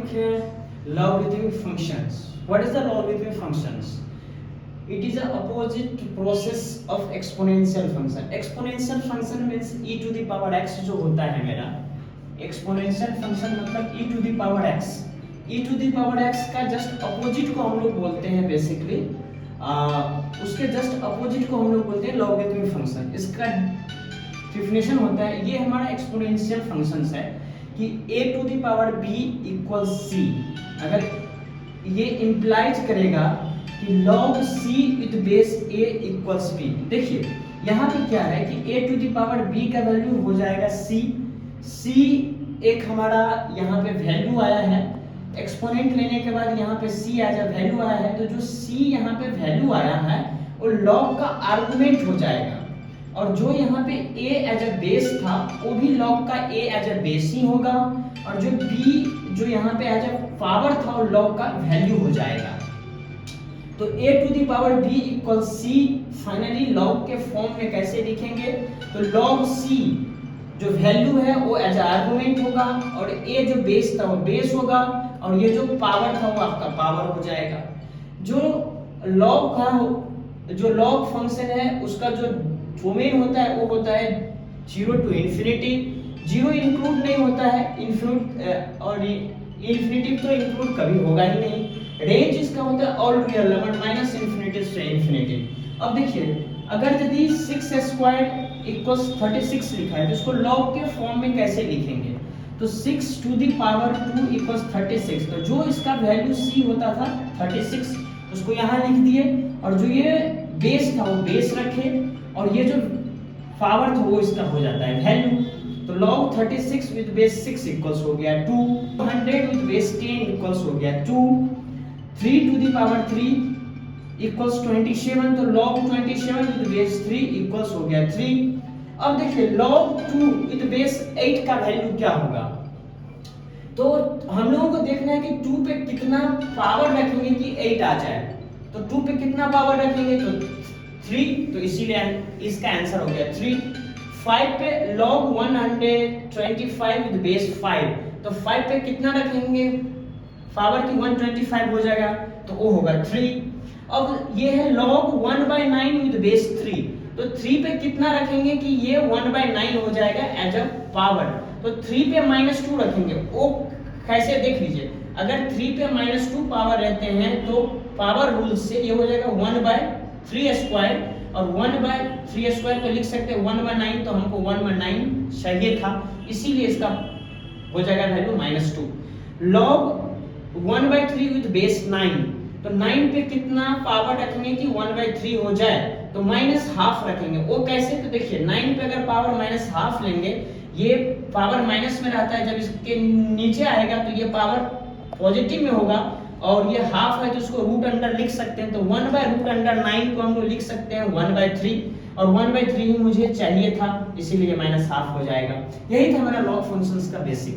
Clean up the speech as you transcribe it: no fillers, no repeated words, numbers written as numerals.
लिखे हैं logarithmic functions. What is the logarithmic functions? It is a opposite process of exponential function. Exponential function means e to the power x जो होता है मेरा, exponential function मतलब e to the power x। e to the power x का just opposite को हम लोग बोलते हैं बेसिकली, उसके जस्ट अपोजिट को हम लोग बोलते हैं लॉगरिथमिक फंक्शन। इसका डेफिनेशन होता है, ये हमारा एक्सपोनेंशियल फंक्शंस है कि a to the power b equals c। अगर ये इंप्लाइज करेगा कि log c विद बेस a इक्वल्स b। देखिए यहाँ पे क्या है कि a to the power b का वैल्यू हो जाएगा c एक हमारा यहाँ पे वैल्यू आया है, एक्सपोनेंट लेने के बाद यहाँ पे c एज अ वैल्यू आया है, तो जो c यहाँ पे वैल्यू आया है वो log का आर्गुमेंट हो जाएगा, और जो यहाँ पे a एज अ बेस था वो भी log का a एज अ बेस ही होगा, और जो b जो यहाँ पे एज अ पावर था वो log का वैल्यू हो जाएगा। तो a to the power b equal c finally log के फॉर्म में कैसे लिखेंगे? तो log c जो वैल्यू है वो एज अ आर्गुमेंट होगा, और a जो बेस था वो बेस होगा, और ये जो पावर था वो आपका पावर हो जाएगा। जो log फंक्शन है उसका जो डोमेन होता है वो होता है 0 टू इन्फिनिटी। 0 इंक्लूड नहीं होता है, और इन्फिनिटी तो इंक्लूड कभी होगा ही नहीं। रेंज इसका होता है all real number minus infinity से इन्फिनिटी। अब देखिए अगर यदि 6² इक्वल्स 36 लिखा है तो इसको log के फॉर्म में कैसे लिखेंगे? तो 6 टू द पावर 2 इक्वल्स 36, तो जो इसका वैल्यू c होता था 36 उसको यहाँ लिख दिए, और जो ये बेस था वो बेस रखे, और ये जो पावर था वो इसका हो जाता है वैल्यू। तो log 36 विद बेस 6 इक्वल्स हो गया 2, 100 विद बेस 10 इक्वल्स हो गया 2, 3 टू द पावर 3 इक्वल्स 27, तो log 27 विद बेस 3 इक्वल्स हो गया 3। अब देखिए log 2 विद बेस 8 का वैल्यू क्या होगा? तो हम लोगों को देखना है कि 2 पे कितना पावर रखेंगे कि 8 आ जाए। तो 2 पे कितना पावर रखेंगे? तो 3, तो इसीलिए इसका आंसर हो गया 3। 5 पे log 125 विद बेस 5, तो 5 पे कितना रखेंगे पावर की 125 हो जाएगा, तो वो होगा 3। अब ये है log 1/9 विद बेस 3, तो 3 पे कितना रखेंगे कि ये 1/9 हो जाएगा एज अ पावर, तो 3 पे -2 रखेंगे। वो कैसे देख लीजिए, अगर 3 पे -2 पावर रहते हैं तो पावर रूल से ये हो जाएगा 1/3², और 1/3² को लिख सकते हैं 1/9, तो हमको 1/9 चाहिए था, इसीलिए इसका हो जाएगा वैल्यू -2। log 1/3 विद बेस 9, तो 9 पे कितना पावर रखेंगे कि 1/3 हो जाए? तो -½ रखेंगे। वो कैसे? तो देखिए 9 पे अगर पावर -½ लेंगे, ये पावर माइनस में रहता है, जब इसके नीचे आएगा तो ये पावर पॉजिटिव में होगा, और ये हाफ है तो इसको रूट अंडर लिख सकते हैं, तो 1/√9 को हम लोग लिख सकते हैं 1/3, और 1/3 ही मुझे चाहिए था, इसीलिए -½ हो जाएगा। यही था हमारा log फंक्शंस का बेसिक।